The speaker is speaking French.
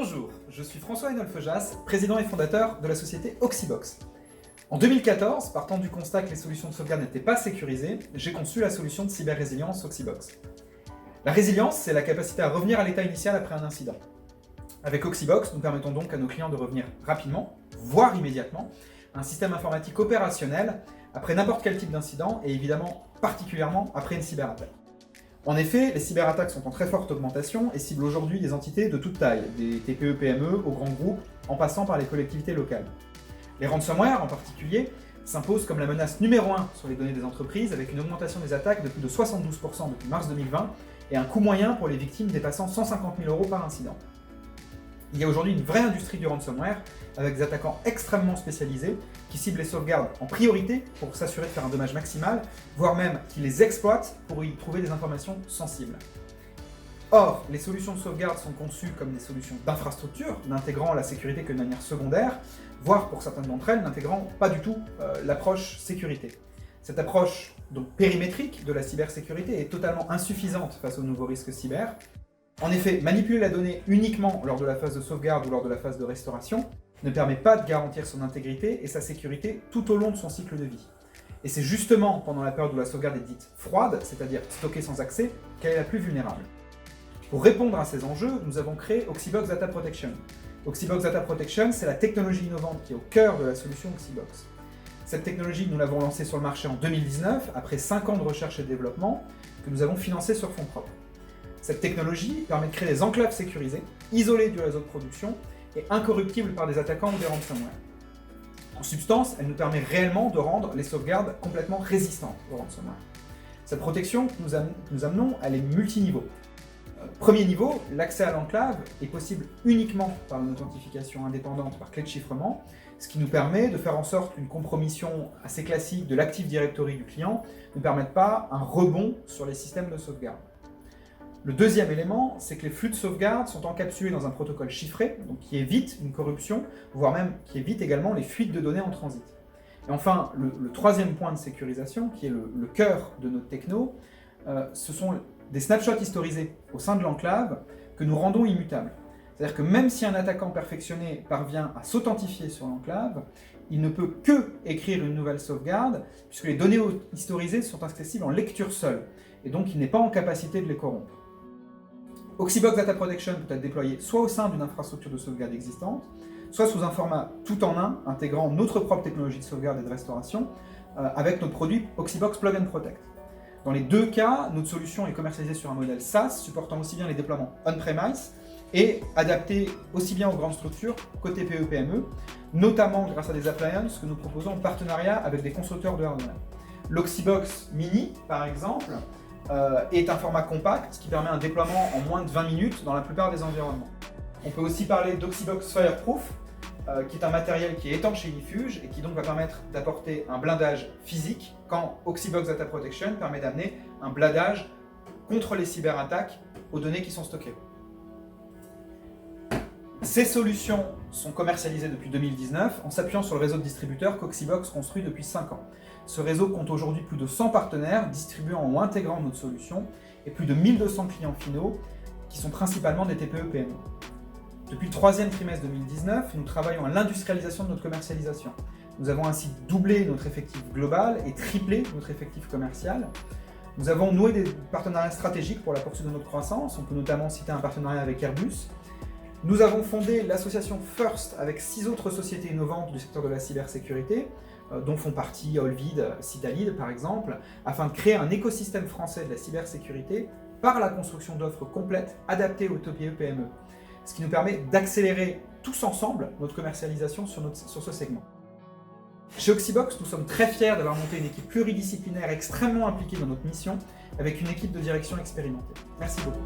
Bonjour, je suis François Henolfejas, président et fondateur de la société Oxybox. En 2014, partant du constat que les solutions de sauvegarde n'étaient pas sécurisées, j'ai conçu la solution de cyber-résilience Oxybox. La résilience, c'est la capacité à revenir à l'état initial après un incident. Avec Oxybox, nous permettons donc à nos clients de revenir rapidement, voire immédiatement, à un système informatique opérationnel après n'importe quel type d'incident et évidemment particulièrement après une cyberattaque. En effet, les cyberattaques sont en très forte augmentation et ciblent aujourd'hui des entités de toute taille, des TPE-PME aux grands groupes, en passant par les collectivités locales. Les ransomware, en particulier, s'imposent comme la menace numéro 1 sur les données des entreprises, avec une augmentation des attaques de plus de 72% depuis mars 2020 et un coût moyen pour les victimes dépassant 150 000 € par incident. Il y a aujourd'hui une vraie industrie du ransomware, avec des attaquants extrêmement spécialisés qui ciblent les sauvegardes en priorité pour s'assurer de faire un dommage maximal, voire même qui les exploitent pour y trouver des informations sensibles. Or, les solutions de sauvegarde sont conçues comme des solutions d'infrastructure, n'intégrant la sécurité que de manière secondaire, voire pour certaines d'entre elles n'intégrant pas du tout l'approche sécurité. Cette approche donc périmétrique de la cybersécurité est totalement insuffisante face aux nouveaux risques cyber. En effet, manipuler la donnée uniquement lors de la phase de sauvegarde ou lors de la phase de restauration ne permet pas de garantir son intégrité et sa sécurité tout au long de son cycle de vie. Et c'est justement pendant la période où la sauvegarde est dite froide, c'est-à-dire stockée sans accès, qu'elle est la plus vulnérable. Pour répondre à ces enjeux, nous avons créé Oxybox Data Protection. Oxybox Data Protection, c'est la technologie innovante qui est au cœur de la solution Oxybox. Cette technologie, nous l'avons lancée sur le marché en 2019, après 5 ans de recherche et de développement, que nous avons financé sur fonds propres. Cette technologie permet de créer des enclaves sécurisées, isolées du réseau de production et incorruptibles par des attaquants ou des ransomware. En substance, elle nous permet réellement de rendre les sauvegardes complètement résistantes au ransomware. Cette protection que nous amenons, elle est multiniveau. Premier niveau, l'accès à l'enclave est possible uniquement par une authentification indépendante par clé de chiffrement, ce qui nous permet de faire en sorte qu'une compromission assez classique de l'Active Directory du client ne permette pas un rebond sur les systèmes de sauvegarde. Le deuxième élément, c'est que les flux de sauvegarde sont encapsulés dans un protocole chiffré, donc qui évite une corruption, voire même qui évite également les fuites de données en transit. Et enfin, le troisième point de sécurisation, qui est le cœur de notre techno, ce sont des snapshots historisés au sein de l'enclave que nous rendons immutables. C'est-à-dire que même si un attaquant perfectionné parvient à s'authentifier sur l'enclave, il ne peut que écrire une nouvelle sauvegarde, puisque les données historisées sont accessibles en lecture seule, et donc il n'est pas en capacité de les corrompre. Oxybox Data Protection peut être déployé soit au sein d'une infrastructure de sauvegarde existante, soit sous un format tout en un, intégrant notre propre technologie de sauvegarde et de restauration, avec notre produit Oxybox Plug and Protect. Dans les deux cas, notre solution est commercialisée sur un modèle SaaS, supportant aussi bien les déploiements on-premise et adapté aussi bien aux grandes structures qu'aux TPE-PME, notamment grâce à des appliances que nous proposons en partenariat avec des constructeurs de hardware. L'Oxybox Mini, par exemple, est un format compact qui permet un déploiement en moins de 20 minutes dans la plupart des environnements. On peut aussi parler d'Oxybox Fireproof, qui est un matériel qui est étanche et diffuge et qui donc va permettre d'apporter un blindage physique quand Oxybox Data Protection permet d'amener un blindage contre les cyberattaques aux données qui sont stockées. Ces solutions sont commercialisées depuis 2019 en s'appuyant sur le réseau de distributeurs qu'Oxybox construit depuis 5 ans. Ce réseau compte aujourd'hui plus de 100 partenaires distribuant ou intégrant notre solution et plus de 1200 clients finaux qui sont principalement des TPE-PME. Depuis le troisième trimestre 2019, nous travaillons à l'industrialisation de notre commercialisation. Nous avons ainsi doublé notre effectif global et triplé notre effectif commercial. Nous avons noué des partenariats stratégiques pour la poursuite de notre croissance. On peut notamment citer un partenariat avec Airbus. Nous avons fondé l'association First avec 6 autres sociétés innovantes du secteur de la cybersécurité, dont font partie Olvid, Citalid par exemple, afin de créer un écosystème français de la cybersécurité par la construction d'offres complètes adaptées aux TPE-PME, ce qui nous permet d'accélérer tous ensemble notre commercialisation sur ce segment. Chez Oxybox, nous sommes très fiers d'avoir monté une équipe pluridisciplinaire extrêmement impliquée dans notre mission, avec une équipe de direction expérimentée. Merci beaucoup.